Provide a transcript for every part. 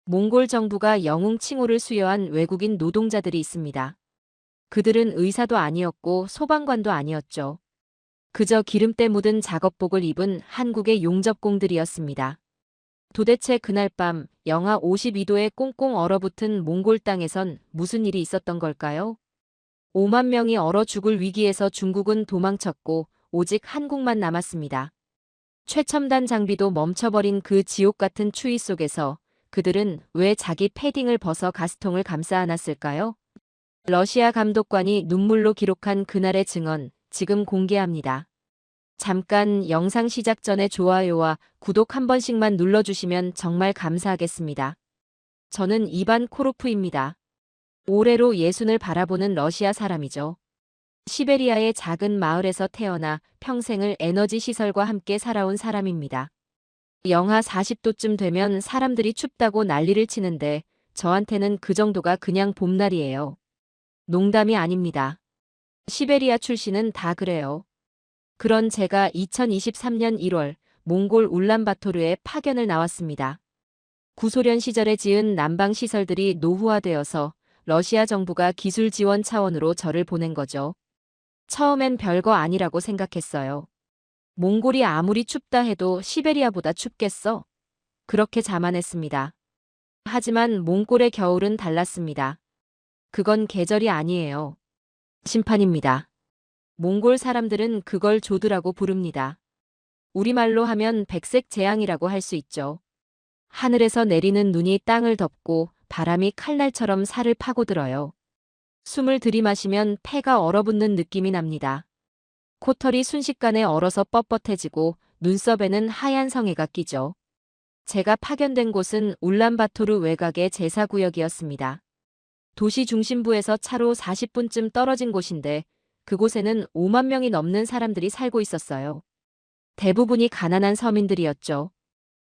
몽골 정부가 영웅 칭호를 수여한 외국인 노동자들이 있습니다. 그들은 의사도 아니었고 소방관도 아니었죠. 그저 기름때 묻은 작업복을 입은 한국의 용접공들이었습니다. 도대체 그날 밤 영하 52도에 꽁꽁 얼어붙은 몽골 땅에선 무슨 일이 있었던 걸까요? 5만 명이 얼어 죽을 위기에서 중국은 도망쳤고 오직 한국만 남았습니다. 최첨단 장비도 멈춰버린 그 지옥 같은 추위 속에서 그들은 왜 자기 패딩을 벗어 가스통을 감싸 안았을까요? 러시아 감독관이 눈물로 기록한 그날의 증언, 지금 공개합니다. 잠깐 영상 시작 전에 좋아요와 구독 한 번씩만 눌러주시면 정말 감사하겠습니다. 저는 이반 코로프입니다. 올해로 예순을 바라보는 러시아 사람이죠. 시베리아의 작은 마을에서 태어나 평생을 에너지 시설과 함께 살아온 사람입니다. 영하 40도쯤 되면 사람들이 춥다고 난리를 치는데 저한테는 그 정도가 그냥 봄날이에요. 농담이 아닙니다. 시베리아 출신은 다 그래요. 그런 제가 2023년 1월 몽골 울란바토르에 파견을 나왔습니다. 구소련 시절에 지은 난방시설들이 노후화되어서 러시아 정부가 기술 지원 차원으로 저를 보낸 거죠. 처음엔 별거 아니라고 생각했어요. 몽골이 아무리 춥다 해도 시베리아보다 춥겠어? 그렇게 자만했습니다. 하지만 몽골의 겨울은 달랐습니다. 그건 계절이 아니에요. 심판입니다. 몽골 사람들은 그걸 조드라고 부릅니다. 우리말로 하면 백색 재앙이라고 할 수 있죠. 하늘에서 내리는 눈이 땅을 덮고 바람이 칼날처럼 살을 파고들어요. 숨을 들이마시면 폐가 얼어붙는 느낌이 납니다. 코털이 순식간에 얼어서 뻣뻣해지고 눈썹에는 하얀 성에가 끼죠. 제가 파견된 곳은 울란바토르 외곽의 제사구역이었습니다. 도시 중심부에서 차로 40분쯤 떨어진 곳인데 그곳에는 5만 명이 넘는 사람들이 살고 있었어요. 대부분이 가난한 서민들이었죠.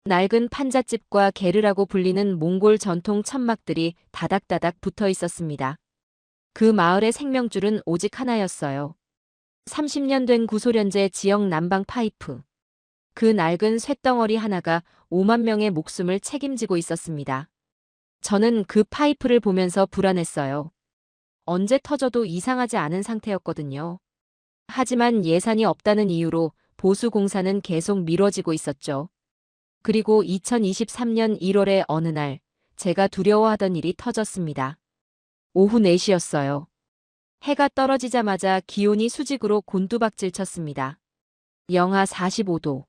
낡은 판잣집과 게르라고 불리는 몽골 전통 천막들이 다닥다닥 붙어 있었습니다. 그 마을의 생명줄은 오직 하나였어요. 30년 된 구소련제 지역 난방 파이프. 그 낡은 쇳덩어리 하나가 5만 명의 목숨을 책임지고 있었습니다. 저는 그 파이프를 보면서 불안했어요. 언제 터져도 이상하지 않은 상태였거든요. 하지만 예산이 없다는 이유로 보수 공사는 계속 미뤄지고 있었죠. 그리고 2023년 1월의 어느 날, 제가 두려워하던 일이 터졌습니다. 오후 4시였어요. 해가 떨어지자마자 기온이 수직으로 곤두박질 쳤습니다. 영하 45도.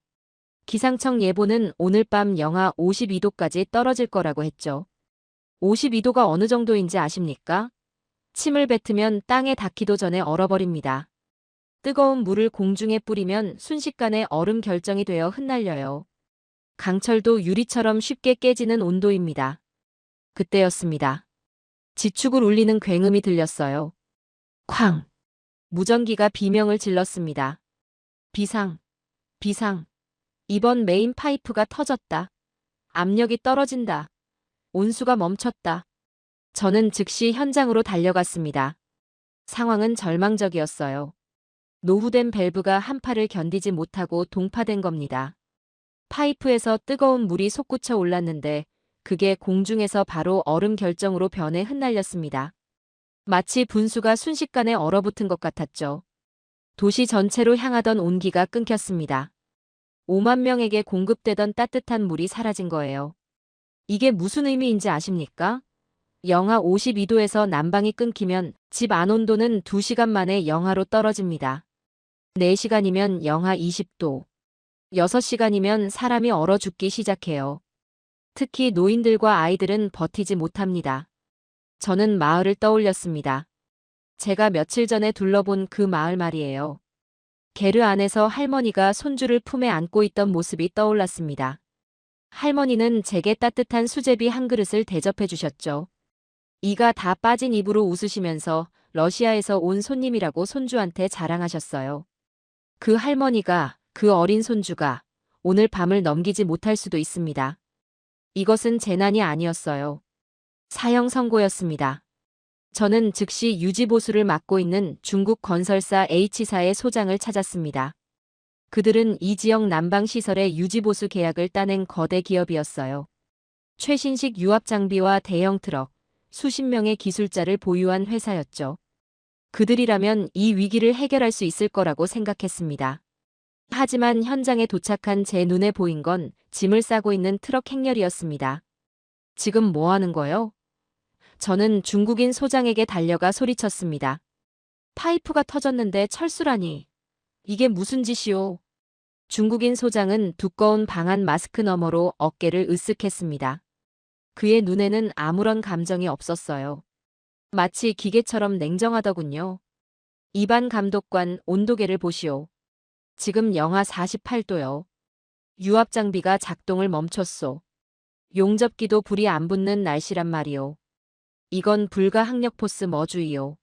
기상청 예보는 오늘 밤 영하 52도까지 떨어질 거라고 했죠. 52도가 어느 정도인지 아십니까? 침을 뱉으면 땅에 닿기도 전에 얼어버립니다. 뜨거운 물을 공중에 뿌리면 순식간에 얼음 결정이 되어 흩날려요. 강철도 유리처럼 쉽게 깨지는 온도입니다. 그때였습니다. 지축을 울리는 굉음이 들렸어요. 쾅! 무전기가 비명을 질렀습니다. 비상, 비상. 이번 메인 파이프가 터졌다. 압력이 떨어진다. 온수가 멈췄다. 저는 즉시 현장으로 달려갔습니다. 상황은 절망적이었어요. 노후된 밸브가 한파를 견디지 못하고 동파된 겁니다. 파이프에서 뜨거운 물이 솟구쳐 올랐는데 그게 공중에서 바로 얼음 결정으로 변해 흩날렸습니다. 마치 분수가 순식간에 얼어붙은 것 같았죠. 도시 전체로 향하던 온기가 끊겼습니다. 5만 명에게 공급되던 따뜻한 물이 사라진 거예요. 이게 무슨 의미인지 아십니까? 영하 52도에서 난방이 끊기면 집 안 온도는 2시간 만에 영하로 떨어집니다. 4시간이면 영하 20도. 6시간이면 사람이 얼어 죽기 시작해요. 특히 노인들과 아이들은 버티지 못합니다. 저는 마을을 떠올렸습니다. 제가 며칠 전에 둘러본 그 마을 말이에요. 게르 안에서 할머니가 손주를 품에 안고 있던 모습이 떠올랐습니다. 할머니는 제게 따뜻한 수제비 한 그릇을 대접해 주셨죠. 이가 다 빠진 입으로 웃으시면서 러시아에서 온 손님이라고 손주한테 자랑하셨어요. 그 할머니가, 그 어린 손주가 오늘 밤을 넘기지 못할 수도 있습니다. 이것은 재난이 아니었어요. 사형 선고였습니다. 저는 즉시 유지보수를 맡고 있는 중국 건설사 H사의 소장을 찾았습니다. 그들은 이 지역 난방시설의 유지보수 계약을 따낸 거대 기업이었어요. 최신식 유압 장비와 대형 트럭, 수십 명의 기술자를 보유한 회사였죠. 그들이라면 이 위기를 해결할 수 있을 거라고 생각했습니다. 하지만 현장에 도착한 제 눈에 보인 건 짐을 싸고 있는 트럭 행렬이었습니다. 지금 뭐 하는 거요? 저는 중국인 소장에게 달려가 소리쳤습니다. 파이프가 터졌는데 철수라니. 이게 무슨 짓이오? 중국인 소장은 두꺼운 방한 마스크 너머로 어깨를 으쓱했습니다. 그의 눈에는 아무런 감정이 없었어요. 마치 기계처럼 냉정하더군요. 이반 감독관 온도계를 보시오. 지금 영하 48도요. 유압 장비가 작동을 멈췄소. 용접기도 불이 안 붙는 날씨란 말이오. 이건 불가항력 포스 머주이오.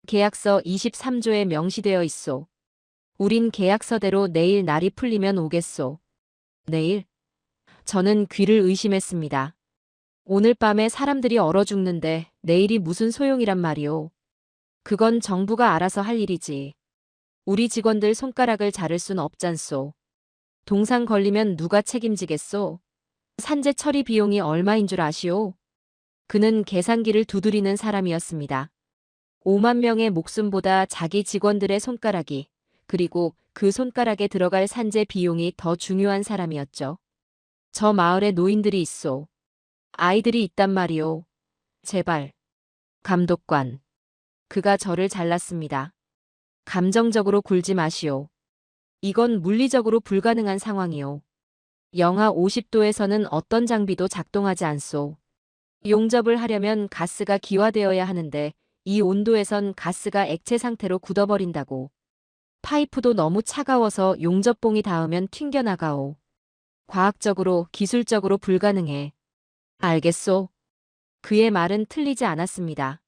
계약서 23조에 명시되어 있소. 우린 계약서대로 내일 날이 풀리면 오겠소. 내일? 저는 귀를 의심했습니다. 오늘 밤에 사람들이 얼어 죽는데 내일이 무슨 소용이란 말이오. 그건 정부가 알아서 할 일이지. 우리 직원들 손가락을 자를 순 없잖소. 동상 걸리면 누가 책임지겠소? 산재 처리 비용이 얼마인 줄 아시오? 그는 계산기를 두드리는 사람이었습니다. 5만 명의 목숨보다 자기 직원들의 손가락이, 그리고 그 손가락에 들어갈 산재 비용이 더 중요한 사람이었죠. 저 마을에 노인들이 있소. 아이들이 있단 말이오. 제발. 감독관. 그가 저를 잘랐습니다. 감정적으로 굴지 마시오. 이건 물리적으로 불가능한 상황이오. 영하 50도에서는 어떤 장비도 작동하지 않소. 용접을 하려면 가스가 기화되어야 하는데 이 온도에선 가스가 액체 상태로 굳어버린다고. 파이프도 너무 차가워서 용접봉이 닿으면 튕겨나가오. 과학적으로, 기술적으로 불가능해. 알겠소? 그의 말은 틀리지 않았습니다.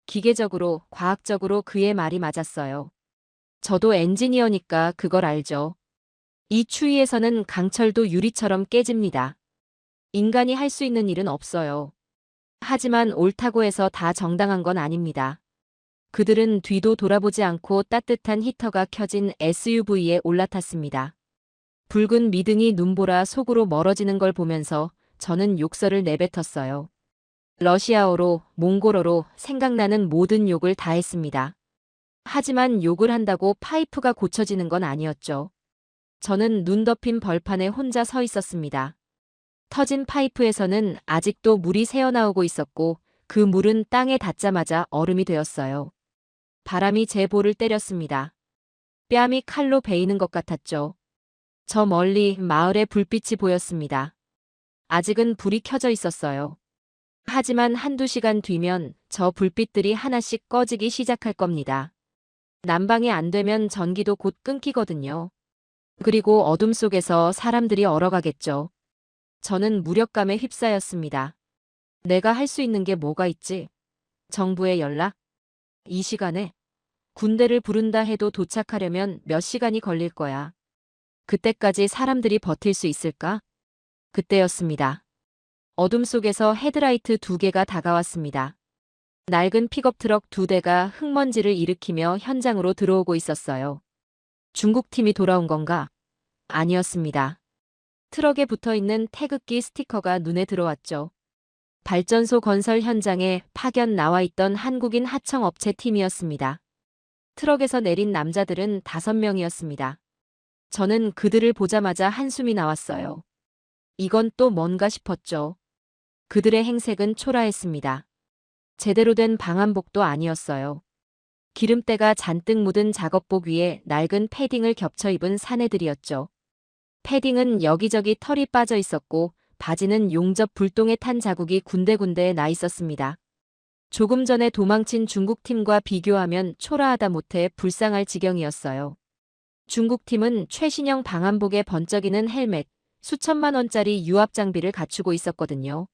기계적으로, 과학적으로 그의 말이 맞았어요. 저도 엔지니어니까 그걸 알죠. 이 추위에서는 강철도 유리처럼 깨집니다. 인간이 할 수 있는 일은 없어요. 하지만 옳다고 해서 다 정당한 건 아닙니다. 그들은 뒤도 돌아보지 않고 따뜻한 히터가 켜진 SUV에 올라탔습니다. 붉은 미등이 눈보라 속으로 멀어지는 걸 보면서 저는 욕설을 내뱉었어요. 러시아어로, 몽골어로 생각나는 모든 욕을 다 했습니다. 하지만 욕을 한다고 파이프가 고쳐지는 건 아니었죠. 저는 눈 덮인 벌판에 혼자 서 있었습니다. 터진 파이프에서는 아직도 물이 새어나오고 있었고 그 물은 땅에 닿자마자 얼음이 되었어요. 바람이 제 볼을 때렸습니다. 뺨이 칼로 베이는 것 같았죠. 저 멀리 마을의 불빛이 보였습니다. 아직은 불이 켜져 있었어요. 하지만 한두 시간 뒤면 저 불빛들이 하나씩 꺼지기 시작할 겁니다. 난방이 안 되면 전기도 곧 끊기거든요. 그리고 어둠 속에서 사람들이 얼어가겠죠. 저는 무력감에 휩싸였습니다. 내가 할 수 있는 게 뭐가 있지? 정부에 연락? 이 시간에? 군대를 부른다 해도 도착하려면 몇 시간이 걸릴 거야. 그때까지 사람들이 버틸 수 있을까? 그때였습니다. 어둠 속에서 헤드라이트 2개가 다가왔습니다. 낡은 픽업 트럭 2대가 흙먼지를 일으키며 현장으로 들어오고 있었어요. 중국팀이 돌아온 건가? 아니었습니다. 트럭에 붙어있는 태극기 스티커가 눈에 들어왔죠. 발전소 건설 현장에 파견 나와 있던 한국인 하청업체 팀이었습니다. 트럭에서 내린 남자들은 5명이었습니다. 저는 그들을 보자마자 한숨이 나왔어요. 이건 또 뭔가 싶었죠. 그들의 행색은 초라했습니다. 제대로 된 방한복도 아니었어요. 기름때가 잔뜩 묻은 작업복 위에 낡은 패딩을 겹쳐 입은 사내들이었죠. 패딩은 여기저기 털이 빠져 있었고 바지는 용접 불똥에 탄 자국이 군데군데 나 있었습니다. 조금 전에 도망친 중국팀과 비교하면 초라하다 못해 불쌍할 지경이었어요. 중국팀은 최신형 방한복에 번쩍이는 헬멧, 수천만 원짜리 유압 장비를 갖추고 있었거든요.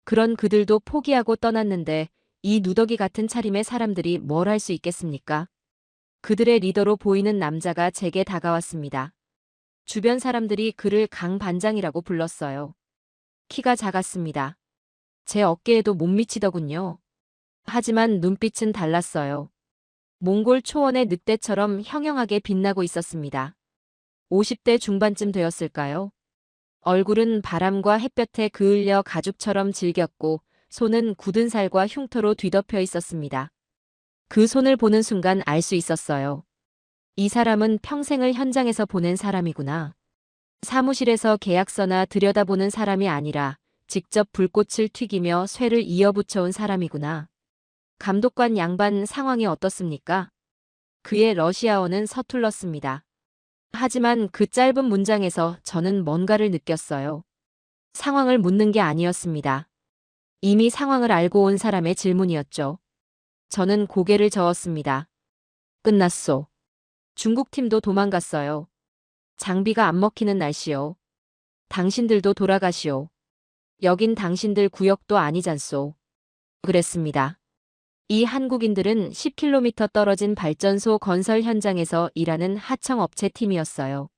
그런 그들도 포기하고 떠났는데 이 누더기 같은 차림의 사람들이 뭘 할 수 있겠습니까? 그들의 리더로 보이는 남자가 제게 다가왔습니다. 주변 사람들이 그를 강 반장이라고 불렀어요. 키가 작았습니다. 제 어깨에도 못 미치더군요. 하지만 눈빛은 달랐어요. 몽골 초원의 늑대처럼 형형하게 빛나고 있었습니다. 50대 중반쯤 되었을까요? 얼굴은 바람과 햇볕에 그을려 가죽처럼 질겼고 손은 굳은 살과 흉터로 뒤덮여 있었습니다. 그 손을 보는 순간 알 수 있었어요. 이 사람은 평생을 현장에서 보낸 사람이구나. 사무실에서 계약서나 들여다보는 사람이 아니라 직접 불꽃을 튀기며 쇠를 이어붙여온 사람이구나. 감독관 양반 상황이 어떻습니까? 그의 러시아어는 서툴렀습니다. 하지만 그 짧은 문장에서 저는 뭔가를 느꼈어요. 상황을 묻는 게 아니었습니다. 이미 상황을 알고 온 사람의 질문이었죠. 저는 고개를 저었습니다. 끝났소. 중국팀도 도망갔어요. 장비가 안 먹히는 날씨요. 당신들도 돌아가시오. 여긴 당신들 구역도 아니잖소. 그랬습니다. 이 한국인들은 10km 떨어진 발전소 건설 현장에서 일하는 하청업체 팀이었어요.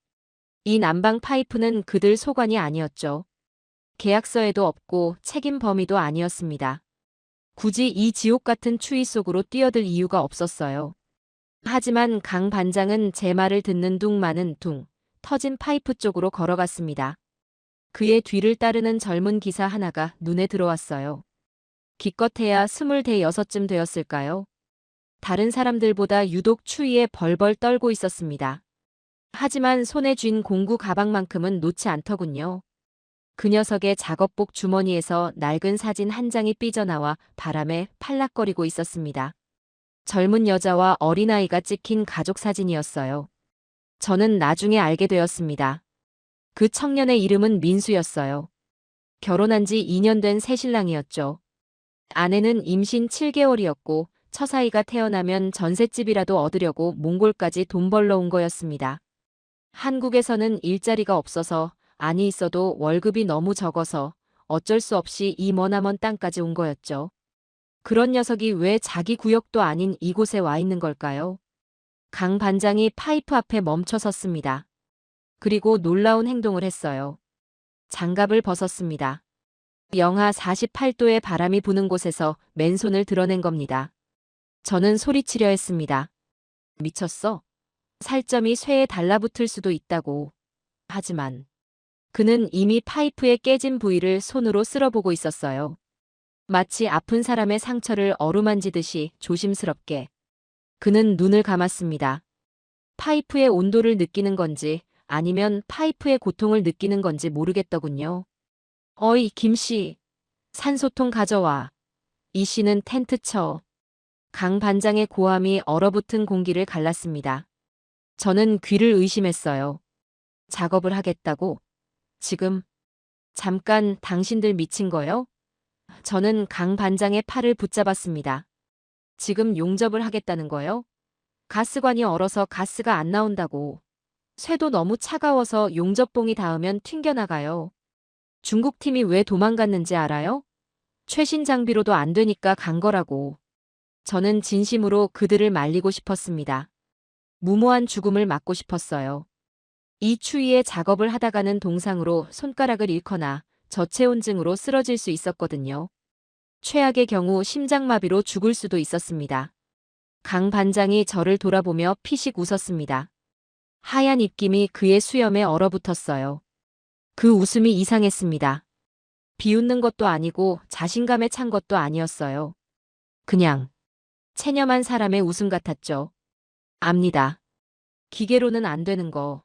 이 난방 파이프는 그들 소관이 아니었죠. 계약서에도 없고 책임 범위도 아니었습니다. 굳이 이 지옥 같은 추위 속으로 뛰어들 이유가 없었어요. 하지만 강 반장은 제 말을 듣는 둥 마는 둥 터진 파이프 쪽으로 걸어갔습니다. 그의 뒤를 따르는 젊은 기사 하나가 눈에 들어왔어요. 기껏해야 26쯤 되었을까요? 다른 사람들보다 유독 추위에 벌벌 떨고 있었습니다. 하지만 손에 쥔 공구 가방만큼은 놓지 않더군요. 그 녀석의 작업복 주머니에서 낡은 사진 한 장이 삐져나와 바람에 팔락거리고 있었습니다. 젊은 여자와 어린아이가 찍힌 가족 사진이었어요. 저는 나중에 알게 되었습니다. 그 청년의 이름은 민수였어요. 결혼한 지 2년 된 새신랑이었죠. 아내는 임신 7개월이었고 처사이가 태어나면 전셋집이라도 얻으려고 몽골까지 돈 벌러 온 거였습니다. 한국에서는 일자리가 없어서 아니 있어도 월급이 너무 적어서 어쩔 수 없이 이 머나먼 땅까지 온 거였죠. 그런 녀석이 왜 자기 구역도 아닌 이곳에 와 있는 걸까요? 강 반장이 파이프 앞에 멈춰 섰습니다. 그리고 놀라운 행동을 했어요. 장갑을 벗었습니다. 영하 48도의 바람이 부는 곳에서 맨손을 드러낸 겁니다. 저는 소리치려 했습니다. 미쳤어? 살점이 쇠에 달라붙을 수도 있다고. 하지만 그는 이미 파이프의 깨진 부위를 손으로 쓸어보고 있었어요. 마치 아픈 사람의 상처를 어루만지듯이 조심스럽게. 그는 눈을 감았습니다. 파이프의 온도를 느끼는 건지 아니면 파이프의 고통을 느끼는 건지 모르겠더군요. 어이, 김씨. 산소통 가져와. 이 씨는 텐트 쳐. 강 반장의 고함이 얼어붙은 공기를 갈랐습니다. 저는 귀를 의심했어요. 작업을 하겠다고? 지금? 잠깐 당신들 미친 거요? 저는 강 반장의 팔을 붙잡았습니다. 지금 용접을 하겠다는 거요? 가스관이 얼어서 가스가 안 나온다고. 쇠도 너무 차가워서 용접봉이 닿으면 튕겨나가요. 중국팀이 왜 도망갔는지 알아요? 최신 장비로도 안 되니까 간 거라고. 저는 진심으로 그들을 말리고 싶었습니다. 무모한 죽음을 막고 싶었어요. 이 추위에 작업을 하다가는 동상으로 손가락을 잃거나 저체온증으로 쓰러질 수 있었거든요. 최악의 경우 심장마비로 죽을 수도 있었습니다. 강 반장이 저를 돌아보며 피식 웃었습니다. 하얀 입김이 그의 수염에 얼어붙었어요. 그 웃음이 이상했습니다. 비웃는 것도 아니고 자신감에 찬 것도 아니었어요. 그냥 체념한 사람의 웃음 같았죠. 압니다. 기계로는 안 되는 거.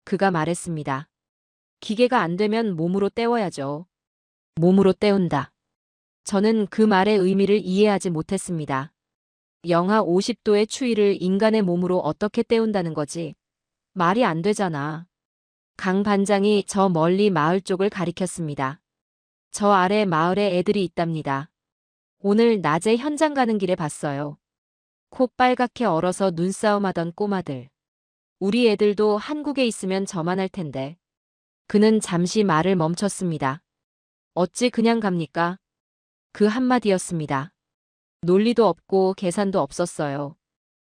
그가 말했습니다. 기계가 안 되면 몸으로 때워야죠. 몸으로 때운다. 저는 그 말의 의미를 이해하지 못했습니다. 영하 50도의 추위를 인간의 몸으로 어떻게 때운다는 거지? 말이 안 되잖아. 강 반장이 저 멀리 마을 쪽을 가리켰습니다. 저 아래 마을에 애들이 있답니다. 오늘 낮에 현장 가는 길에 봤어요. 코 빨갛게 얼어서 눈싸움하던 꼬마들. 우리 애들도 한국에 있으면 저만 할 텐데. 그는 잠시 말을 멈췄습니다. 어찌 그냥 갑니까? 그 한마디였습니다. 논리도 없고 계산도 없었어요.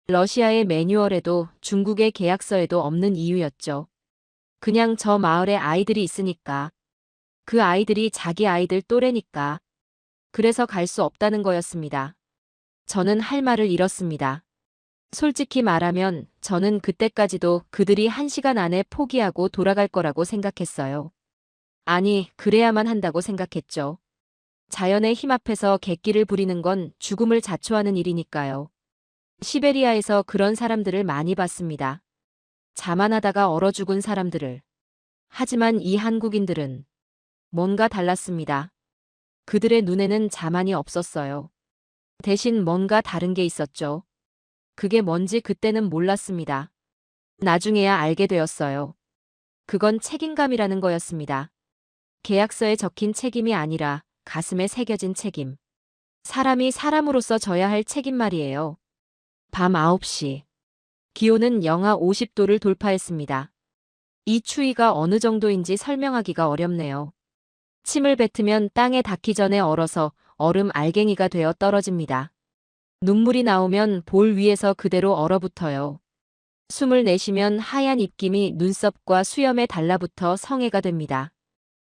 러시아의 매뉴얼에도 중국의 계약서에도 없는 이유였죠. 그냥 저 마을에 아이들이 있으니까. 그 아이들이 자기 아이들 또래니까. 그래서 갈 수 없다는 거였습니다. 저는 할 말을 잃었습니다. 솔직히 말하면 저는 그때까지도 그들이 1시간 안에 포기하고 돌아갈 거라고 생각했어요. 아니, 그래야만 한다고 생각했죠. 자연의 힘 앞에서 객기를 부리는 건 죽음을 자초하는 일이니까요. 시베리아에서 그런 사람들을 많이 봤습니다. 자만하다가 얼어 죽은 사람들을. 하지만 이 한국인들은 뭔가 달랐습니다. 그들의 눈에는 자만이 없었어요. 대신 뭔가 다른 게 있었죠. 그게 뭔지 그때는 몰랐습니다. 나중에야 알게 되었어요. 그건 책임감이라는 거였습니다. 계약서에 적힌 책임이 아니라 가슴에 새겨진 책임. 사람이 사람으로서 져야 할 책임 말이에요. 밤 9시. 기온은 영하 50도를 돌파했습니다. 이 추위가 어느 정도인지 설명하기가 어렵네요. 침을 뱉으면 땅에 닿기 전에 얼어서 얼음 알갱이가 되어 떨어집니다. 눈물이 나오면 볼 위에서 그대로 얼어붙어요. 숨을 내쉬면 하얀 입김이 눈썹과 수염에 달라붙어 성해가 됩니다.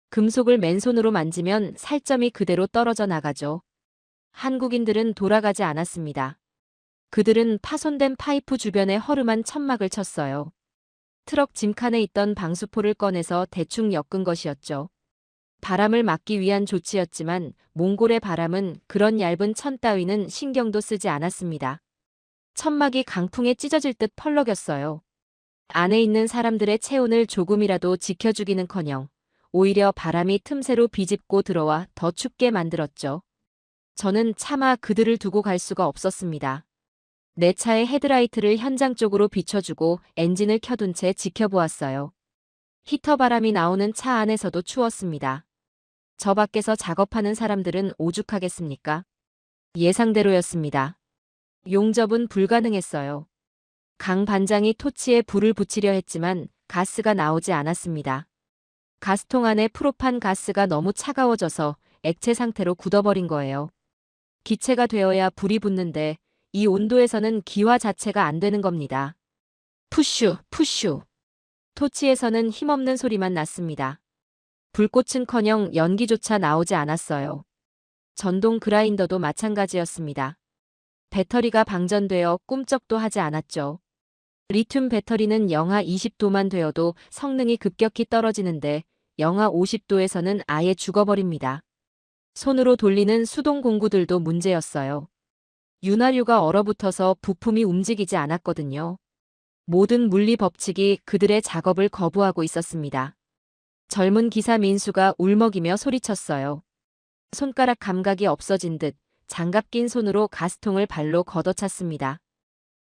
금속을 맨손으로 만지면 살점이 그대로 떨어져 나가죠. 한국인들은 돌아가지 않았습니다. 그들은 파손된 파이프 주변에 허름한 천막을 쳤어요. 트럭 짐칸에 있던 방수포를 꺼내서 대충 엮은 것이었죠. 바람을 막기 위한 조치였지만 몽골의 바람은 그런 얇은 천 따위는 신경도 쓰지 않았습니다. 천막이 강풍에 찢어질 듯 펄럭였어요. 안에 있는 사람들의 체온을 조금이라도 지켜주기는커녕 오히려 바람이 틈새로 비집고 들어와 더 춥게 만들었죠. 저는 차마 그들을 두고 갈 수가 없었습니다. 내 차의 헤드라이트를 현장 쪽으로 비춰주고 엔진을 켜둔 채 지켜보았어요. 히터 바람이 나오는 차 안에서도 추웠습니다. 저 밖에서 작업하는 사람들은 오죽하겠습니까? 예상대로였습니다. 용접은 불가능했어요. 강 반장이 토치에 불을 붙이려 했지만 가스가 나오지 않았습니다. 가스통 안에 프로판 가스가 너무 차가워져서 액체 상태로 굳어버린 거예요. 기체가 되어야 불이 붙는데 이 온도에서는 기화 자체가 안 되는 겁니다. 푸슈, 푸슈. 토치에서는 힘없는 소리만 났습니다. 불꽃은커녕 연기조차 나오지 않았어요. 전동 그라인더도 마찬가지였습니다. 배터리가 방전되어 꿈쩍도 하지 않았죠. 리튬 배터리는 영하 20도만 되어도 성능이 급격히 떨어지는데 영하 50도에서는 아예 죽어버립니다. 손으로 돌리는 수동 공구들도 문제였어요. 윤활유가 얼어붙어서 부품이 움직이지 않았거든요. 모든 물리 법칙이 그들의 작업을 거부하고 있었습니다. 젊은 기사 민수가 울먹이며 소리쳤어요. 손가락 감각이 없어진 듯 장갑 낀 손으로 가스통을 발로 걷어찼습니다.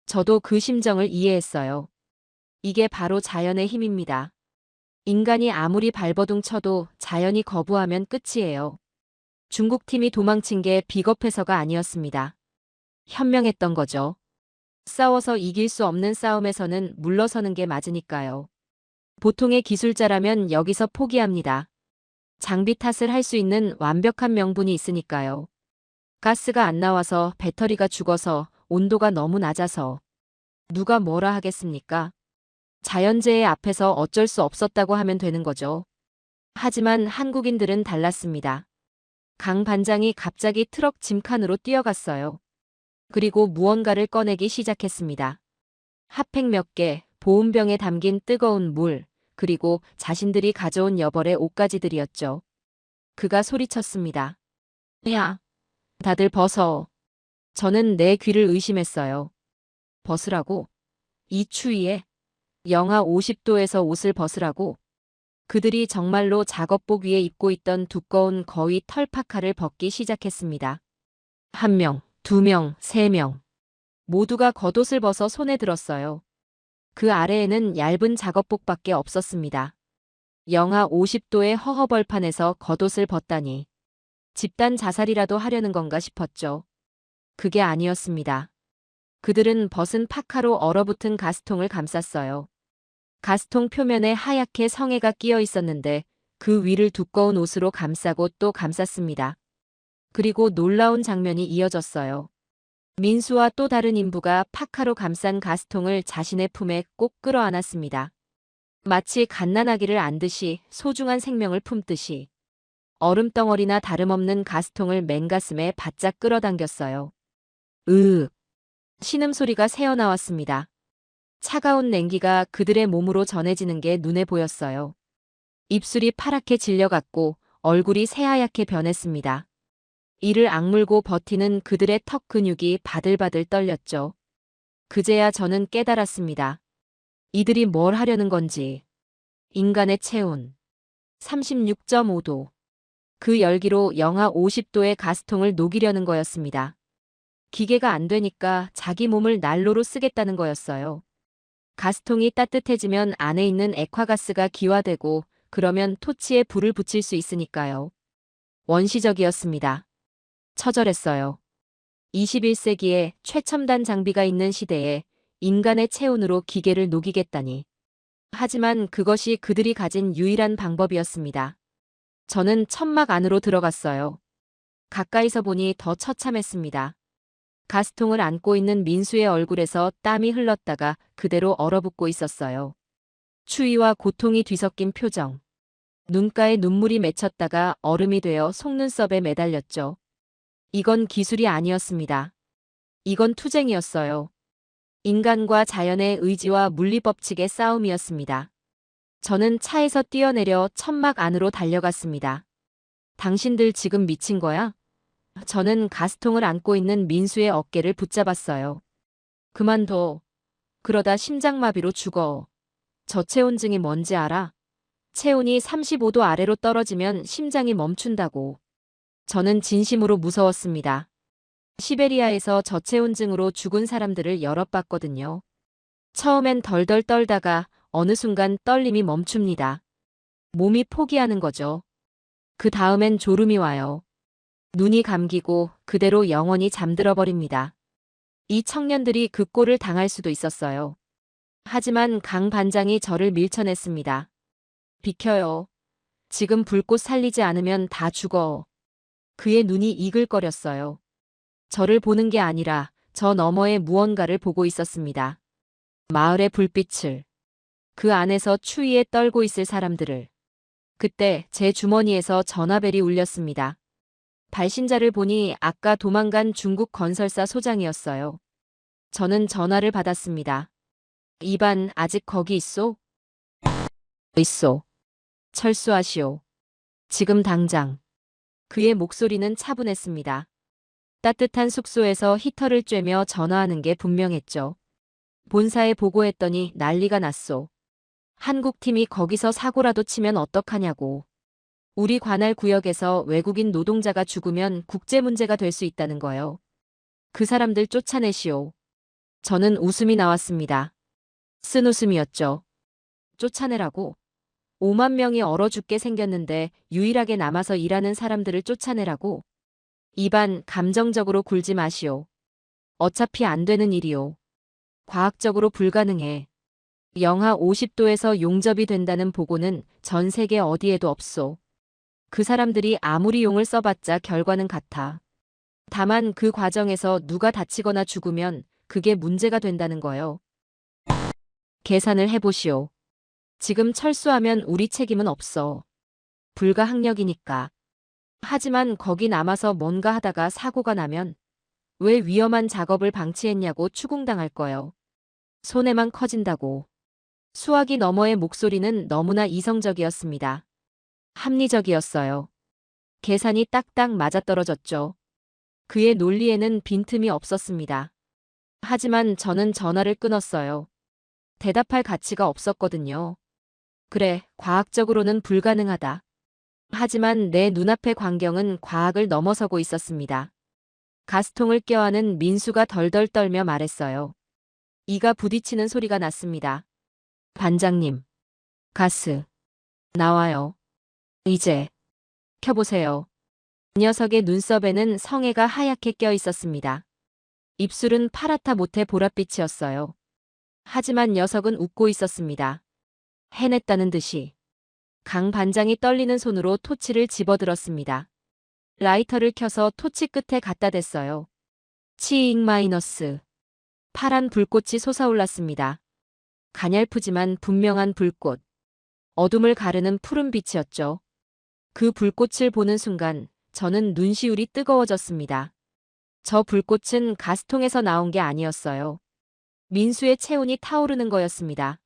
저도 그 심정을 이해했어요. 이게 바로 자연의 힘입니다. 인간이 아무리 발버둥 쳐도 자연이 거부하면 끝이에요. 중국팀이 도망친 게 비겁해서가 아니었습니다. 현명했던 거죠. 싸워서 이길 수 없는 싸움에서는 물러서는 게 맞으니까요. 보통의 기술자라면 여기서 포기합니다. 장비 탓을 할 수 있는 완벽한 명분이 있으니까요. 가스가 안 나와서 배터리가 죽어서 온도가 너무 낮아서 누가 뭐라 하겠습니까? 자연재해 앞에서 어쩔 수 없었다고 하면 되는 거죠. 하지만 한국인들은 달랐습니다. 강 반장이 갑자기 트럭 짐칸으로 뛰어갔어요. 그리고 무언가를 꺼내기 시작했습니다. 핫팩 몇 개, 보온병에 담긴 뜨거운 물, 그리고 자신들이 가져온 여벌의 옷가지들이었죠. 그가 소리쳤습니다. 야, 다들 벗어. 저는 내 귀를 의심했어요. 벗으라고? 이 추위에? 영하 50도에서 옷을 벗으라고? 그들이 정말로 작업복 위에 입고 있던 두꺼운 거위 털파카를 벗기 시작했습니다. 1명, 2명, 3명. 모두가 겉옷을 벗어 손에 들었어요. 그 아래에는 얇은 작업복밖에 없었습니다. 영하 50도의 허허벌판에서 겉옷을 벗다니. 집단 자살이라도 하려는 건가 싶었죠. 그게 아니었습니다. 그들은 벗은 파카로 얼어붙은 가스통을 감쌌어요. 가스통 표면에 하얗게 성에가 끼어 있었는데 그 위를 두꺼운 옷으로 감싸고 또 감쌌습니다. 그리고 놀라운 장면이 이어졌어요. 민수와 또 다른 인부가 파카로 감싼 가스통을 자신의 품에 꼭 끌어안았습니다. 마치 갓난아기를 안듯이 소중한 생명을 품듯이 얼음덩어리나 다름없는 가스통을 맨가슴에 바짝 끌어당겼어요. 으윽. 신음소리가 새어나왔습니다. 차가운 냉기가 그들의 몸으로 전해지는 게 눈에 보였어요. 입술이 파랗게 질려갔고 얼굴이 새하얗게 변했습니다. 이를 악물고 버티는 그들의 턱 근육이 바들바들 떨렸죠. 그제야 저는 깨달았습니다. 이들이 뭘 하려는 건지. 인간의 체온 36.5도. 그 열기로 영하 50도의 가스통을 녹이려는 거였습니다. 기계가 안 되니까 자기 몸을 난로로 쓰겠다는 거였어요. 가스통이 따뜻해지면 안에 있는 액화가스가 기화되고 그러면 토치에 불을 붙일 수 있으니까요. 원시적이었습니다. 처절했어요. 21세기에 최첨단 장비가 있는 시대에 인간의 체온으로 기계를 녹이겠다니. 하지만 그것이 그들이 가진 유일한 방법이었습니다. 저는 천막 안으로 들어갔어요. 가까이서 보니 더 처참했습니다. 가스통을 안고 있는 민수의 얼굴에서 땀이 흘렀다가 그대로 얼어붙고 있었어요. 추위와 고통이 뒤섞인 표정. 눈가에 눈물이 맺혔다가 얼음이 되어 속눈썹에 매달렸죠. 이건 기술이 아니었습니다. 이건 투쟁이었어요. 인간과 자연의 의지와 물리법칙의 싸움이었습니다. 저는 차에서 뛰어내려 천막 안으로 달려갔습니다. 당신들 지금 미친 거야? 저는 가스통을 안고 있는 민수의 어깨를 붙잡았어요. 그만둬. 그러다 심장마비로 죽어. 저체온증이 뭔지 알아? 체온이 35도 아래로 떨어지면 심장이 멈춘다고. 저는 진심으로 무서웠습니다. 시베리아에서 저체온증으로 죽은 사람들을 여러 봤거든요. 처음엔 덜덜 떨다가 어느 순간 떨림이 멈춥니다. 몸이 포기하는 거죠. 그 다음엔 졸음이 와요. 눈이 감기고 그대로 영원히 잠들어 버립니다. 이 청년들이 그 꼴을 당할 수도 있었어요. 하지만 강 반장이 저를 밀쳐냈습니다. 비켜요. 지금 불꽃 살리지 않으면 다 죽어. 그의 눈이 이글거렸어요. 저를 보는 게 아니라 저 너머의 무언가를 보고 있었습니다. 마을의 불빛을. 그 안에서 추위에 떨고 있을 사람들을. 그때 제 주머니에서 전화벨이 울렸습니다. 발신자를 보니 아까 도망간 중국 건설사 소장이었어요. 저는 전화를 받았습니다. 이반 아직 거기 있소? 있소. 철수하시오. 지금 당장. 그의 목소리는 차분했습니다. 따뜻한 숙소에서 히터를 쬐며 전화하는 게 분명했죠. 본사에 보고했더니 난리가 났소. 한국팀이 거기서 사고라도 치면 어떡하냐고. 우리 관할 구역에서 외국인 노동자가 죽으면 국제 문제가 될 수 있다는 거요. 그 사람들 쫓아내시오. 저는 웃음이 나왔습니다. 쓴 웃음이었죠. 쫓아내라고? 5만 명이 얼어 죽게 생겼는데 유일하게 남아서 일하는 사람들을 쫓아내라고? 이반 감정적으로 굴지 마시오. 어차피 안 되는 일이오. 과학적으로 불가능해. 영하 50도에서 용접이 된다는 보고는 전 세계 어디에도 없소. 그 사람들이 아무리 용을 써봤자 결과는 같아. 다만 그 과정에서 누가 다치거나 죽으면 그게 문제가 된다는 거요. 계산을 해보시오. 지금 철수하면 우리 책임은 없어. 불가항력이니까. 하지만 거기 남아서 뭔가 하다가 사고가 나면 왜 위험한 작업을 방치했냐고 추궁당할 거요. 손해만 커진다고. 수화기 너머의 목소리는 너무나 이성적이었습니다. 합리적이었어요. 계산이 딱딱 맞아떨어졌죠. 그의 논리에는 빈틈이 없었습니다. 하지만 저는 전화를 끊었어요. 대답할 가치가 없었거든요. 그래, 과학적으로는 불가능하다. 하지만 내 눈앞의 광경은 과학을 넘어서고 있었습니다. 가스통을 껴안은 민수가 덜덜 떨며 말했어요. 이가 부딪히는 소리가 났습니다. 반장님. 가스. 나와요. 이제. 켜보세요. 녀석의 눈썹에는 성에가 하얗게 껴 있었습니다. 입술은 파랗다 못해 보랏빛이었어요. 하지만 녀석은 웃고 있었습니다. 해냈다는 듯이. 강 반장이 떨리는 손으로 토치를 집어들었습니다. 라이터를 켜서 토치 끝에 갖다 댔어요. 치잉 마이너스. 파란 불꽃이 솟아올랐습니다. 가냘프지만 분명한 불꽃. 어둠을 가르는 푸른 빛이었죠. 그 불꽃을 보는 순간 저는 눈시울이 뜨거워졌습니다. 저 불꽃은 가스통에서 나온 게 아니었어요. 민수의 체온이 타오르는 거였습니다.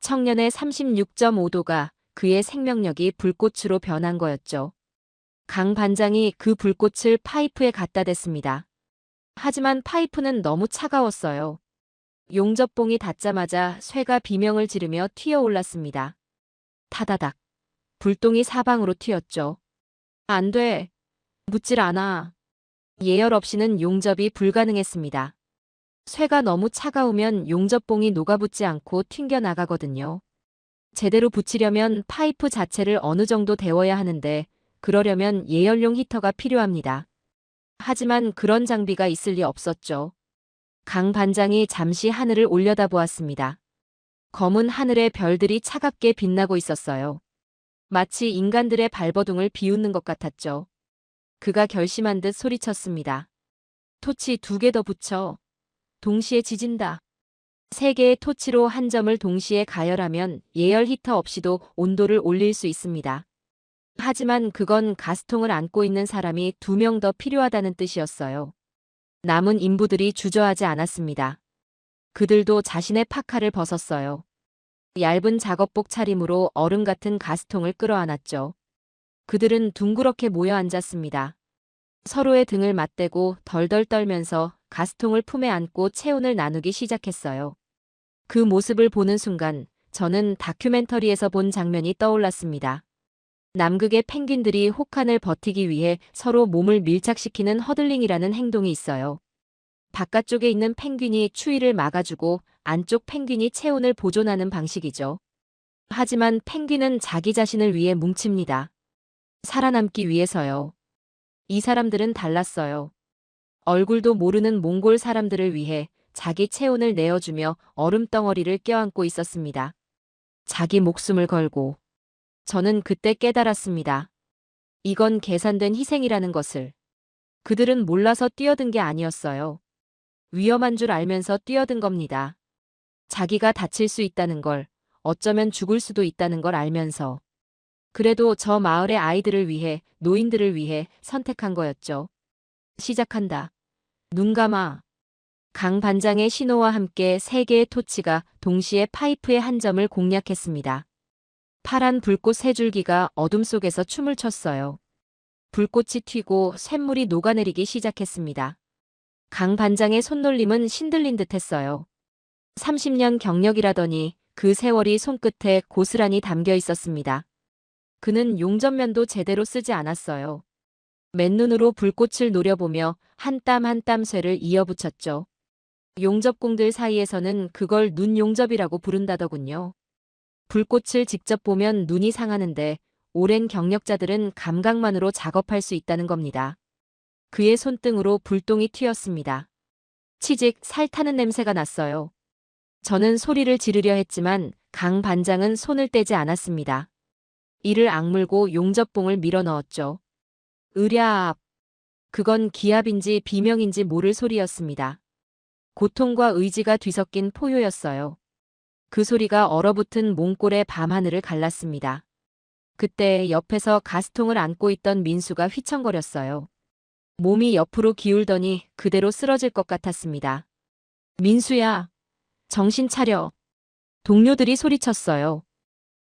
청년의 36.5도가 그의 생명력이 불꽃으로 변한 거였죠. 강 반장이 그 불꽃을 파이프에 갖다 댔습니다. 하지만 파이프는 너무 차가웠어요. 용접봉이 닿자마자 쇠가 비명을 지르며 튀어올랐습니다. 타다닥. 불똥이 사방으로 튀었죠. 안 돼. 묻질 않아. 예열 없이는 용접이 불가능했습니다. 쇠가 너무 차가우면 용접봉이 녹아붙지 않고 튕겨나가거든요. 제대로 붙이려면 파이프 자체를 어느 정도 데워야 하는데 그러려면 예열용 히터가 필요합니다. 하지만 그런 장비가 있을 리 없었죠. 강 반장이 잠시 하늘을 올려다보았습니다. 검은 하늘에 별들이 차갑게 빛나고 있었어요. 마치 인간들의 발버둥을 비웃는 것 같았죠. 그가 결심한 듯 소리쳤습니다. 토치 2개 더 붙여. 동시에 지진다. 3개의 토치로 한 점을 동시에 가열하면 예열 히터 없이도 온도를 올릴 수 있습니다. 하지만 그건 가스통을 안고 있는 사람이 2명 더 필요하다는 뜻이었어요. 남은 인부들이 주저하지 않았습니다. 그들도 자신의 파카를 벗었어요. 얇은 작업복 차림으로 얼음 같은 가스통을 끌어안았죠. 그들은 둥그렇게 모여 앉았습니다. 서로의 등을 맞대고 덜덜 떨면서 가스통을 품에 안고 체온을 나누기 시작했어요. 그 모습을 보는 순간 저는 다큐멘터리에서 본 장면이 떠올랐습니다. 남극의 펭귄들이 혹한을 버티기 위해 서로 몸을 밀착시키는 허들링이라는 행동이 있어요. 바깥쪽에 있는 펭귄이 추위를 막아주고 안쪽 펭귄이 체온을 보존하는 방식이죠. 하지만 펭귄은 자기 자신을 위해 뭉칩니다. 살아남기 위해서요. 이 사람들은 달랐어요. 얼굴도 모르는 몽골 사람들을 위해 자기 체온을 내어주며 얼음덩어리를 껴안고 있었습니다. 자기 목숨을 걸고. 저는 그때 깨달았습니다. 이건 계산된 희생이라는 것을. 그들은 몰라서 뛰어든 게 아니었어요. 위험한 줄 알면서 뛰어든 겁니다. 자기가 다칠 수 있다는 걸, 어쩌면 죽을 수도 있다는 걸 알면서. 그래도 저 마을의 아이들을 위해, 노인들을 위해 선택한 거였죠. 시작한다. 눈 감아. 강 반장의 신호와 함께 3개의 토치가 동시에 파이프의 한 점을 공략했습니다. 파란 불꽃 3줄기가 어둠 속에서 춤을 췄어요. 불꽃이 튀고 쇳물이 녹아내리기 시작했습니다. 강 반장의 손놀림은 신들린 듯했어요. 30년 경력이라더니 그 세월이 손끝에 고스란히 담겨 있었습니다. 그는 용접면도 제대로 쓰지 않았어요. 맨눈으로 불꽃을 노려보며 한 땀 한 땀 쇠를 이어붙였죠. 용접공들 사이에서는 그걸 눈 용접이라고 부른다더군요. 불꽃을 직접 보면 눈이 상하는데 오랜 경력자들은 감각만으로 작업할 수 있다는 겁니다. 그의 손등으로 불똥이 튀었습니다. 치직 살 타는 냄새가 났어요. 저는 소리를 지르려 했지만 강 반장은 손을 떼지 않았습니다. 이를 악물고 용접봉을 밀어 넣었죠. 으랴압. 그건 기압인지 비명인지 모를 소리였습니다. 고통과 의지가 뒤섞인 포효였어요. 그 소리가 얼어붙은 몽골의 밤하늘을 갈랐습니다. 그때 옆에서 가스통을 안고 있던 민수가 휘청거렸어요. 몸이 옆으로 기울더니 그대로 쓰러질 것 같았습니다. 민수야, 정신 차려. 동료들이 소리쳤어요.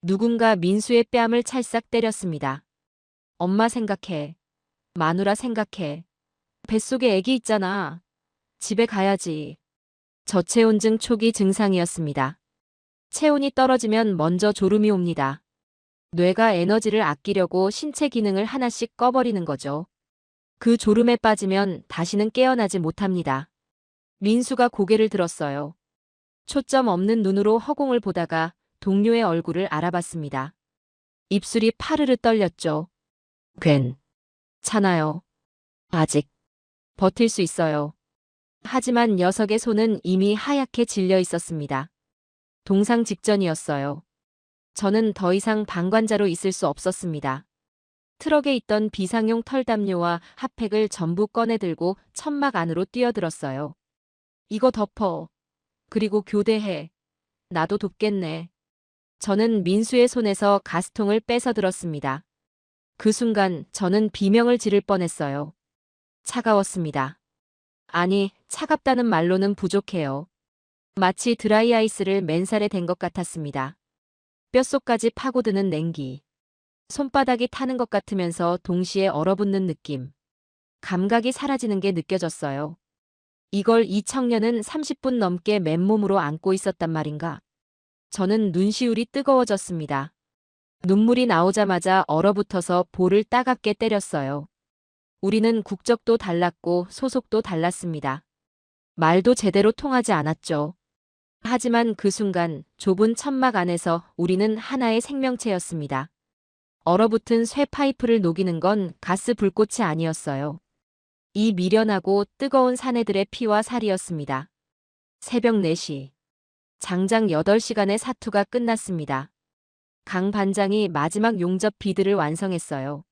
누군가 민수의 뺨을 찰싹 때렸습니다. 엄마 생각해. 마누라 생각해. 뱃속에 애기 있잖아. 집에 가야지. 저체온증 초기 증상이었습니다. 체온이 떨어지면 먼저 졸음이 옵니다. 뇌가 에너지를 아끼려고 신체 기능을 하나씩 꺼버리는 거죠. 그 졸음에 빠지면 다시는 깨어나지 못합니다. 민수가 고개를 들었어요. 초점 없는 눈으로 허공을 보다가 동료의 얼굴을 알아봤습니다. 입술이 파르르 떨렸죠. 괜찮아요. 아직 버틸 수 있어요. 하지만 녀석의 손은 이미 하얗게 질려 있었습니다. 동상 직전이었어요. 저는 더 이상 방관자로 있을 수 없었습니다. 트럭에 있던 비상용 털담요와 핫팩을 전부 꺼내들고 천막 안으로 뛰어들었어요. 이거 덮어. 그리고 교대해. 나도 돕겠네. 저는 민수의 손에서 가스통을 뺏어 들었습니다. 그 순간 저는 비명을 지를 뻔했어요. 차가웠습니다. 아니, 차갑다는 말로는 부족해요. 마치 드라이아이스를 맨살에 댄 것 같았습니다. 뼛속까지 파고드는 냉기. 손바닥이 타는 것 같으면서 동시에 얼어붙는 느낌. 감각이 사라지는 게 느껴졌어요. 이걸 이 청년은 30분 넘게 맨몸으로 안고 있었단 말인가. 저는 눈시울이 뜨거워졌습니다. 눈물이 나오자마자 얼어붙어서 볼을 따갑게 때렸어요. 우리는 국적도 달랐고 소속도 달랐습니다. 말도 제대로 통하지 않았죠. 하지만 그 순간 좁은 천막 안에서 우리는 하나의 생명체였습니다. 얼어붙은 쇠 파이프를 녹이는 건 가스 불꽃이 아니었어요. 이 미련하고 뜨거운 사내들의 피와 살이었습니다. 새벽 4시. 장장 8시간의 사투가 끝났습니다. 강 반장이 마지막 용접 비드를 완성했어요.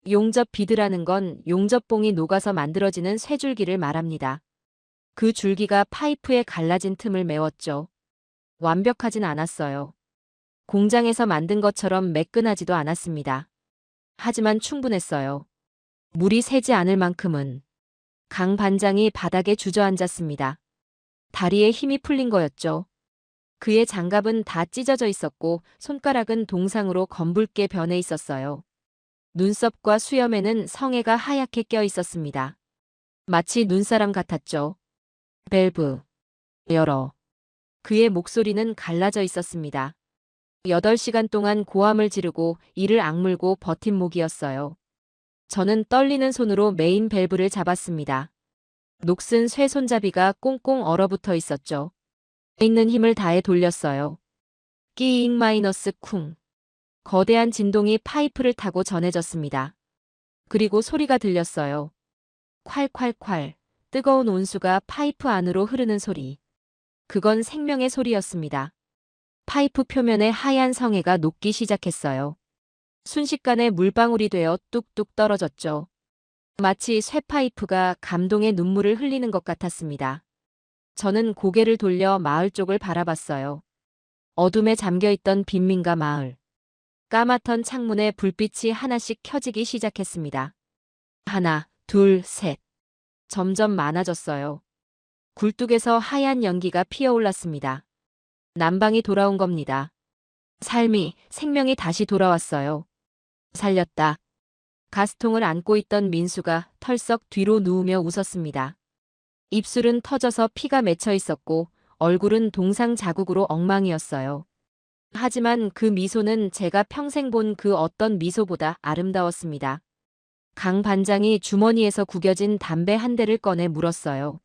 용접 비드라는 건 용접봉이 녹아서 만들어지는 쇠줄기를 말합니다. 그 줄기가 파이프에 갈라진 틈을 메웠죠. 완벽하진 않았어요. 공장에서 만든 것처럼 매끈하지도 않았습니다. 하지만 충분했어요. 물이 새지 않을 만큼은. 강 반장이 바닥에 주저앉았습니다. 다리에 힘이 풀린 거였죠. 그의 장갑은 다 찢어져 있었고 손가락은 동상으로 검붉게 변해 있었어요. 눈썹과 수염에는 성에가 하얗게 껴 있었습니다. 마치 눈사람 같았죠. 밸브. 열어. 그의 목소리는 갈라져 있었습니다. 8시간 동안 고함을 지르고 이를 악물고 버틴 목이었어요. 저는 떨리는 손으로 메인 밸브를 잡았습니다. 녹슨 쇠 손잡이가 꽁꽁 얼어붙어 있었죠. 있는 힘을 다해 돌렸어요. 끼잉 마이너스 쿵. 거대한 진동이 파이프를 타고 전해졌습니다. 그리고 소리가 들렸어요. 콸콸콸. 뜨거운 온수가 파이프 안으로 흐르는 소리. 그건 생명의 소리였습니다. 파이프 표면에 하얀 성에가 녹기 시작했어요. 순식간에 물방울이 되어 뚝뚝 떨어졌죠. 마치 쇠파이프가 감동의 눈물을 흘리는 것 같았습니다. 저는 고개를 돌려 마을 쪽을 바라봤어요. 어둠에 잠겨있던 빈민가 마을. 까맣던 창문에 불빛이 하나씩 켜지기 시작했습니다. 하나, 둘, 셋. 점점 많아졌어요. 굴뚝에서 하얀 연기가 피어올랐습니다. 난방이 돌아온 겁니다. 삶이, 생명이 다시 돌아왔어요. 살렸다. 가스통을 안고 있던 민수가 털썩 뒤로 누우며 웃었습니다. 입술은 터져서 피가 맺혀 있었고 얼굴은 동상 자국으로 엉망이었어요. 하지만 그 미소는 제가 평생 본 그 어떤 미소보다 아름다웠습니다. 강 반장이 주머니에서 구겨진 담배 한 대를 꺼내 물었어요.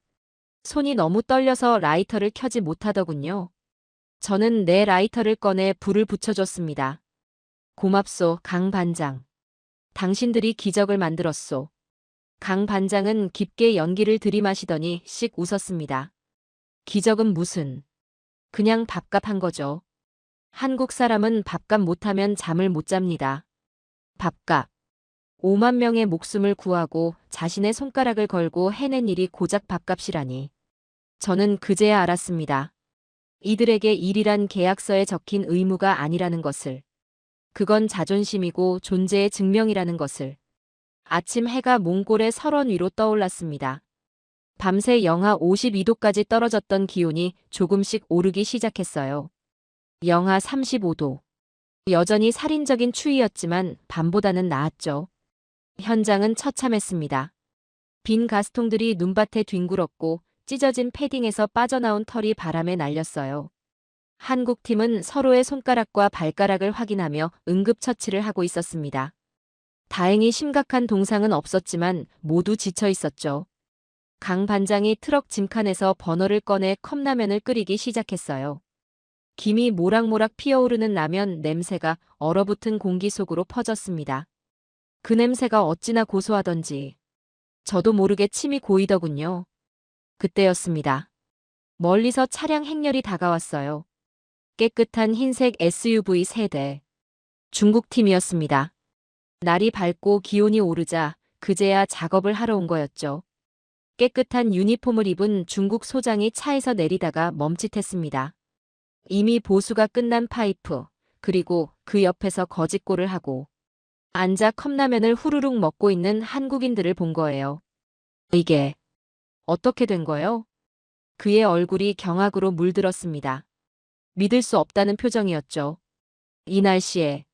손이 너무 떨려서 라이터를 켜지 못하더군요. 저는 내 라이터를 꺼내 불을 붙여줬습니다. 고맙소, 강 반장. 당신들이 기적을 만들었소. 강 반장은 깊게 연기를 들이마시더니 씩 웃었습니다. 기적은 무슨? 그냥 밥값 한 거죠. 한국 사람은 밥값 못하면 잠을 못 잡니다. 밥값. 5만 명의 목숨을 구하고 자신의 손가락을 걸고 해낸 일이 고작 밥값이라니. 저는 그제야 알았습니다. 이들에게 일이란 계약서에 적힌 의무가 아니라는 것을. 그건 자존심이고 존재의 증명이라는 것을. 아침 해가 몽골의 설원 위로 떠올랐습니다. 밤새 영하 52도까지 떨어졌던 기온이 조금씩 오르기 시작했어요. 영하 35도. 여전히 살인적인 추위였지만 밤보다는 나았죠. 현장은 처참했습니다. 빈 가스통들이 눈밭에 뒹굴었고 찢어진 패딩에서 빠져나온 털이 바람에 날렸어요. 한국 팀은 서로의 손가락과 발가락을 확인하며 응급처치를 하고 있었습니다. 다행히 심각한 동상은 없었지만 모두 지쳐 있었죠. 강 반장이 트럭 짐칸에서 버너를 꺼내 컵라면을 끓이기 시작했어요. 김이 모락모락 피어오르는 라면 냄새가 얼어붙은 공기 속으로 퍼졌습니다. 그 냄새가 어찌나 고소하던지 저도 모르게 침이 고이더군요. 그때였습니다. 멀리서 차량 행렬이 다가왔어요. 깨끗한 흰색 SUV 세대. 중국 팀이었습니다. 날이 밝고 기온이 오르자 그제야 작업을 하러 온 거였죠. 깨끗한 유니폼을 입은 중국 소장이 차에서 내리다가 멈칫했습니다. 이미 보수가 끝난 파이프, 그리고 그 옆에서 거짓골을 하고 앉아 컵라면을 후루룩 먹고 있는 한국인들을 본 거예요. 이게 어떻게 된 거요? 그의 얼굴이 경악으로 물들었습니다. 믿을 수 없다는 표정이었죠. 이 날씨에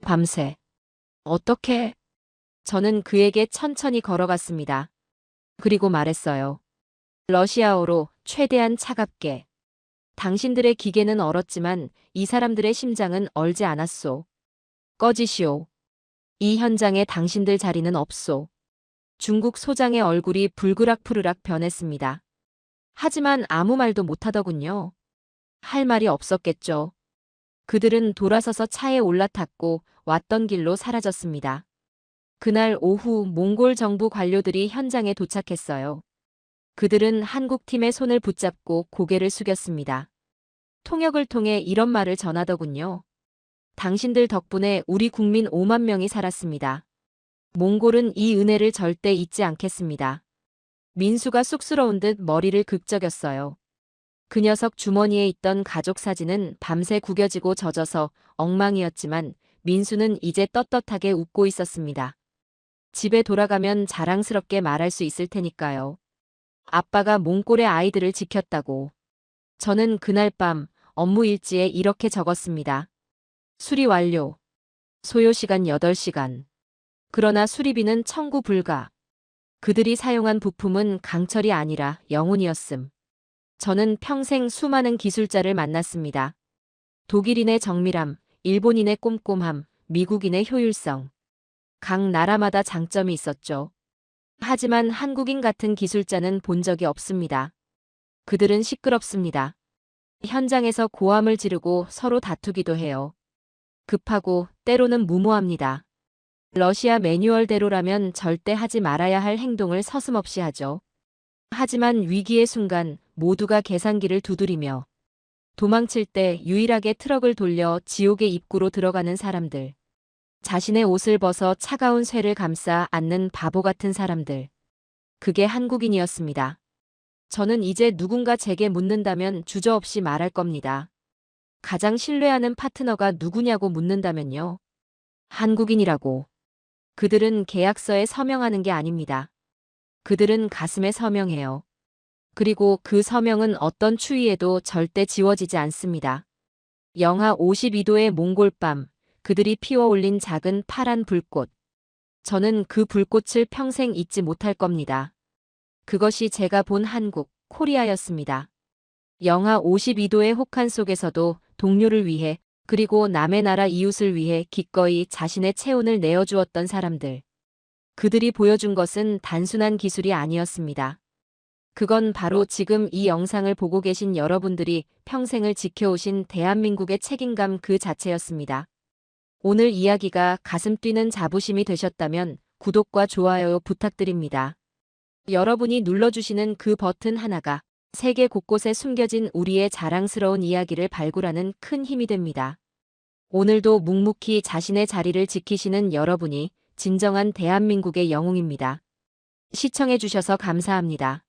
밤새 어떻게? 저는 그에게 천천히 걸어갔습니다. 그리고 말했어요. 러시아어로 최대한 차갑게. 당신들의 기계는 얼었지만 이 사람들의 심장은 얼지 않았소. 꺼지시오. 이 현장에 당신들 자리는 없소. 중국 소장의 얼굴이 불그락푸르락 변했습니다. 하지만 아무 말도 못하더군요. 할 말이 없었겠죠. 그들은 돌아서서 차에 올라탔고 왔던 길로 사라졌습니다. 그날 오후 몽골 정부 관료들이 현장에 도착했어요. 그들은 한국 팀의 손을 붙잡고 고개를 숙였습니다. 통역을 통해 이런 말을 전하더군요. 당신들 덕분에 우리 국민 5만 명이 살았습니다. 몽골은 이 은혜를 절대 잊지 않겠습니다. 민수가 쑥스러운 듯 머리를 극적였어요. 그 녀석 주머니에 있던 가족 사진은 밤새 구겨지고 젖어서 엉망이었지만 민수는 이제 떳떳하게 웃고 있었습니다. 집에 돌아가면 자랑스럽게 말할 수 있을 테니까요. 아빠가 몽골의 아이들을 지켰다고. 저는 그날 밤 업무 일지에 이렇게 적었습니다. 수리 완료. 소요 시간 8시간. 그러나 수리비는 청구 불가. 그들이 사용한 부품은 강철이 아니라 영혼이었음. 저는 평생 수많은 기술자를 만났습니다. 독일인의 정밀함, 일본인의 꼼꼼함, 미국인의 효율성. 각 나라마다 장점이 있었죠. 하지만 한국인 같은 기술자는 본 적이 없습니다. 그들은 시끄럽습니다. 현장에서 고함을 지르고 서로 다투기도 해요. 급하고 때로는 무모합니다. 러시아 매뉴얼대로라면 절대 하지 말아야 할 행동을 서슴없이 하죠. 하지만 위기의 순간 모두가 계산기를 두드리며 도망칠 때 유일하게 트럭을 돌려 지옥의 입구로 들어가는 사람들. 자신의 옷을 벗어 차가운 쇠를 감싸 안는 바보 같은 사람들. 그게 한국인이었습니다. 저는 이제 누군가 제게 묻는다면 주저없이 말할 겁니다. 가장 신뢰하는 파트너가 누구냐고 묻는다면요. 한국인이라고. 그들은 계약서에 서명하는 게 아닙니다. 그들은 가슴에 서명해요. 그리고 그 서명은 어떤 추위에도 절대 지워지지 않습니다. 영하 52도의 몽골밤, 그들이 피워올린 작은 파란 불꽃. 저는 그 불꽃을 평생 잊지 못할 겁니다. 그것이 제가 본 한국, 코리아였습니다. 영하 52도의 혹한 속에서도 동료를 위해 그리고 남의 나라 이웃을 위해 기꺼이 자신의 체온을 내어주었던 사람들. 그들이 보여준 것은 단순한 기술이 아니었습니다. 그건 바로 지금 이 영상을 보고 계신 여러분들이 평생을 지켜오신 대한민국의 책임감 그 자체였습니다. 오늘 이야기가 가슴 뛰는 자부심이 되셨다면 구독과 좋아요 부탁드립니다. 여러분이 눌러주시는 그 버튼 하나가 세계 곳곳에 숨겨진 우리의 자랑스러운 이야기를 발굴하는 큰 힘이 됩니다. 오늘도 묵묵히 자신의 자리를 지키시는 여러분이 진정한 대한민국의 영웅입니다. 시청해주셔서 감사합니다.